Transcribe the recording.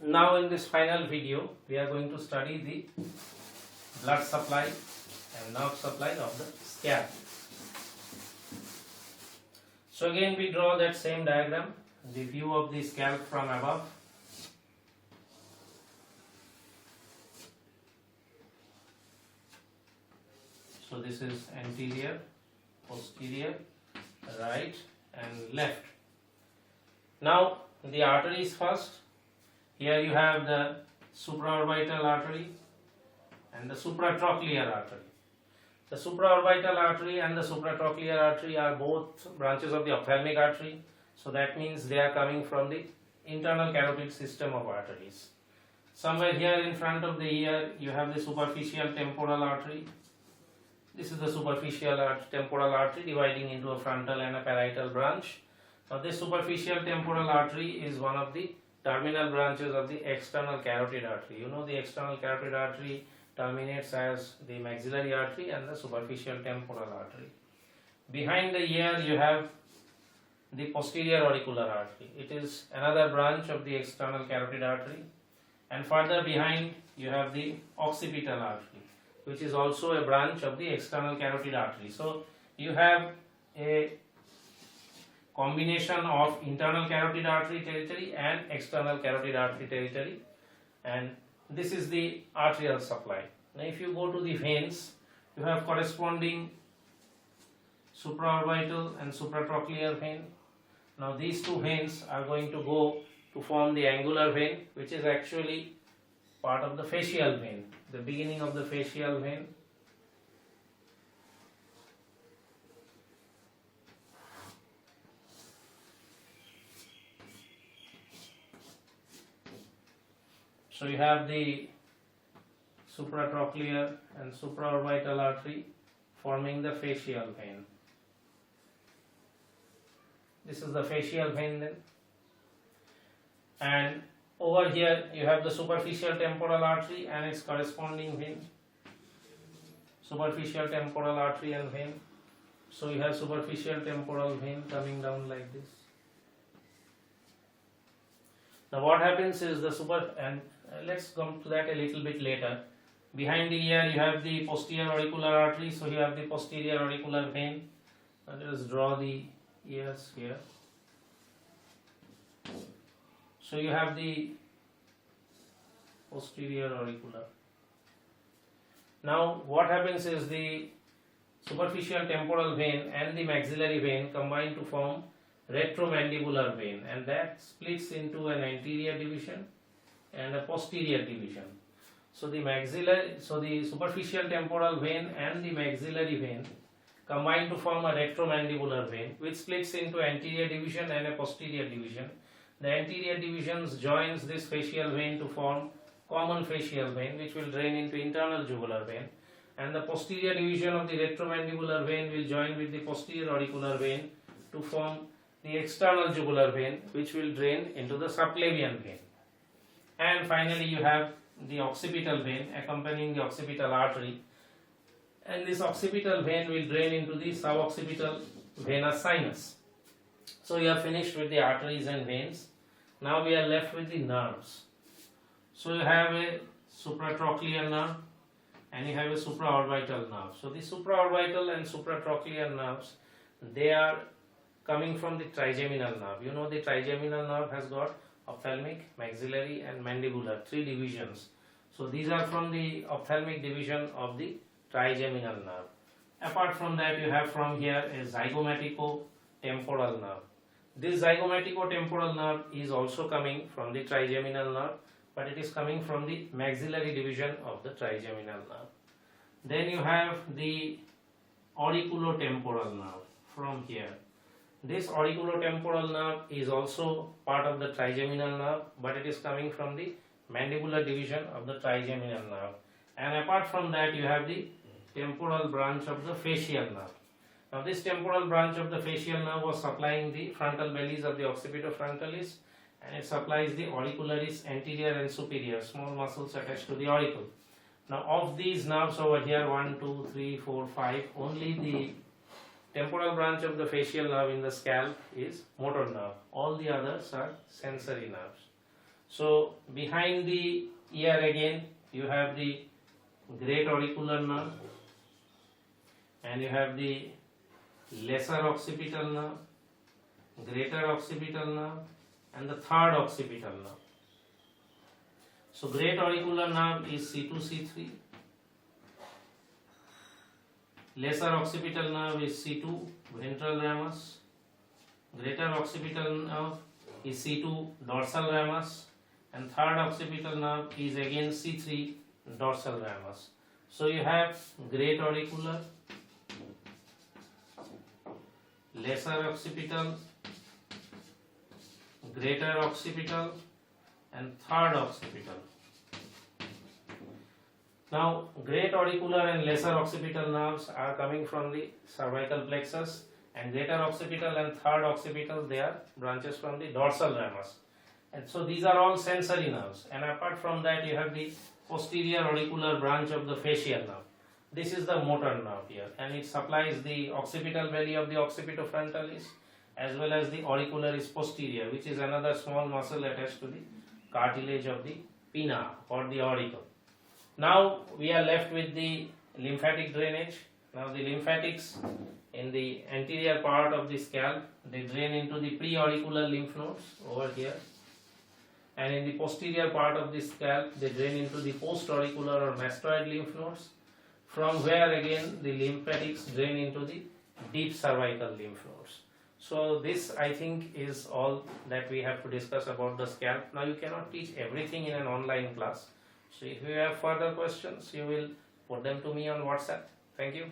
Now in this final video we are going to study the blood supply and nerve supply of the scalp. So again we draw that same diagram, the view of the scalp from above. So this is anterior, posterior, right and left. Now the arteries first. Here you have the supraorbital artery and the supratrochlear artery. The supraorbital artery and the supratrochlear artery are both branches of the ophthalmic artery. So that means they are coming from the internal carotid system of arteries. Somewhere here in front of the ear you have the superficial temporal artery. This is the superficial temporal artery dividing into a frontal and a parietal branch. Now this superficial temporal artery is one of the terminal branches of the external carotid artery. You know the external carotid artery terminates as the maxillary artery and the superficial temporal artery. Behind the ear you have the posterior auricular artery. It is another branch of the external carotid artery, and further behind you have the occipital artery, which is also a branch of the external carotid artery. So you have a combination of internal carotid artery territory and external carotid artery territory, and this is the arterial supply. Now if you go to the veins, you have corresponding supraorbital and supratrochlear vein. Now these two veins are going to go to form the angular vein, which is actually part of the facial vein, the beginning of the facial vein. So you have the supratrochlear and supraorbital artery forming the facial vein. This is the facial vein then. And over here you have the superficial temporal artery and its corresponding vein. Superficial temporal artery and vein. So you have superficial temporal vein coming down like this. Now what happens is let's come to that a little bit later. Behind the ear you have the posterior auricular artery, so you have the posterior auricular vein. Let us draw the ears here. So you have the posterior auricular. Now what happens is the superficial temporal vein and the maxillary vein combine to form retromandibular vein, and that splits into an anterior division and a posterior division. So the superficial temporal vein and the maxillary vein combine to form a retromandibular vein, which splits into anterior division and a posterior division. The anterior divisions joins this facial vein to form common facial vein, which will drain into internal jugular vein, and the posterior division of the retromandibular vein will join with the posterior auricular vein to form the external jugular vein, which will drain into the subclavian vein. And finally you have the occipital vein accompanying the occipital artery, and this occipital vein will drain into the suboccipital venous sinus. So you are finished with the arteries and veins. Now we are left with the nerves. So you have a supratrochlear nerve and you have a supraorbital nerve. So the supraorbital and supratrochlear nerves, they are coming from the trigeminal nerve. You know the trigeminal nerve has got ophthalmic, maxillary and mandibular, three divisions. So these are from the ophthalmic division of the trigeminal nerve. Apart from that you have from here a zygomatico-temporal nerve. This zygomatico-temporal nerve is also coming from the trigeminal nerve, but it is coming from the maxillary division of the trigeminal nerve. Then you have the auriculotemporal nerve from here. This auriculotemporal nerve is also part of the trigeminal nerve, but it is coming from the mandibular division of the trigeminal nerve. And apart from that you have the temporal branch of the facial nerve. Now this temporal branch of the facial nerve was supplying the frontal bellies of the occipitofrontalis, and it supplies the auricularis anterior and superior, small muscles attached to the auricle. Now of these nerves over here, 1, 2, 3, 4, 5, only the temporal branch of the facial nerve in the scalp is motor nerve. All the others are sensory nerves. So behind the ear again you have the great auricular nerve, and you have the lesser occipital nerve, greater occipital nerve, and the third occipital nerve. So great auricular nerve is C2, C3. Lesser occipital nerve is C2, ventral ramus. Greater occipital nerve is C2, dorsal ramus. And third occipital nerve is again C3, dorsal ramus. So you have great auricular, lesser occipital, greater occipital, and third occipital. Now, great auricular and lesser occipital nerves are coming from the cervical plexus, and greater occipital and third occipital, they are branches from the dorsal ramus. And so these are all sensory nerves, and apart from that you have the posterior auricular branch of the facial nerve. This is the motor nerve here, and it supplies the occipital belly of the occipitofrontalis as well as the auricularis posterior, which is another small muscle attached to the cartilage of the pinna or the auricle. Now we are left with the lymphatic drainage. Now the lymphatics in the anterior part of the scalp, they drain into the preauricular lymph nodes over here, and in the posterior part of the scalp they drain into the postauricular or mastoid lymph nodes, from where again the lymphatics drain into the deep cervical lymph nodes. So this, I think, is all that we have to discuss about the scalp. Now you cannot teach everything in an online class. So if you have further questions, you will put them to me on WhatsApp. Thank you.